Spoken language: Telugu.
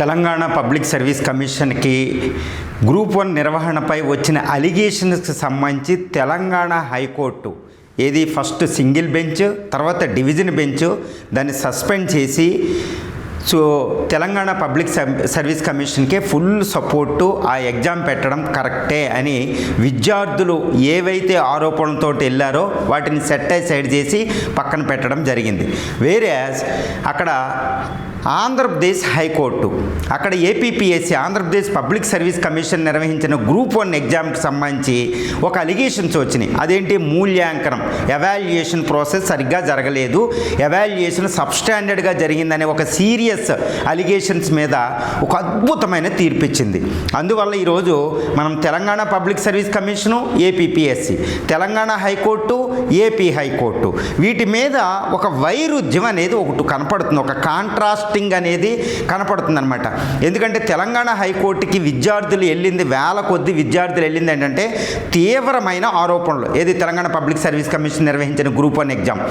తెలంగాణ పబ్లిక్ సర్వీస్ కమిషన్కి గ్రూప్ 1 నిర్వహణపై వచ్చిన అలిగేషన్స్కి సంబంధించి Telangana high court first single bench, తర్వాత డివిజన్ బెంచ్ దాన్ని సస్పెండ్ చేసి తెలంగాణ పబ్లిక్ సర్వీస్ కమిషన్కే ఫుల్ సపోర్టు ఆ ఎగ్జామ్ పెట్టడం కరెక్టే అని విద్యార్థులు ఏవైతే ఆరోపణలతో వెళ్ళారో వాటిని సైడ్ చేసి పక్కన పెట్టడం జరిగింది. వేరే అక్కడ ఆంధ్రప్రదేశ్ హైకోర్టు అక్కడ APPSC Andhra Pradesh public service commission నిర్వహించిన గ్రూప్ 1 ఎగ్జామ్కి సంబంధించి ఒక అలిగేషన్స్ వచ్చినాయి. అదేంటి? మూల్యాంకనం, ఎవాల్యుయేషన్ ప్రాసెస్ సరిగ్గా జరగలేదు, ఎవాల్యుయేషన్ సబ్స్టాండర్డ్గా జరిగిందనే ఒక సీరియస్ అలిగేషన్స్ మీద ఒక అద్భుతమైన తీర్పు ఇచ్చింది. అందువల్ల ఈరోజు మనం Telangana public service commission, APPSC, Telangana high court, AP high court వీటి మీద ఒక వైరుధ్యం అనేది ఒకటి కనపడుతుంది, ఒక కాంట్రాస్ట్ అనేది కనపడుతుంది అనమాట. ఎందుకంటే తెలంగాణ హైకోర్టుకి విద్యార్థులు వెళ్ళింది, వేల కొద్ది విద్యార్థులు వెళ్ళింది ఏంటంటే తీవ్రమైన ఆరోపణలు. తెలంగాణ పబ్లిక్ సర్వీస్ కమిషన్ నిర్వహించిన గ్రూప్ 1 ఎగ్జామ్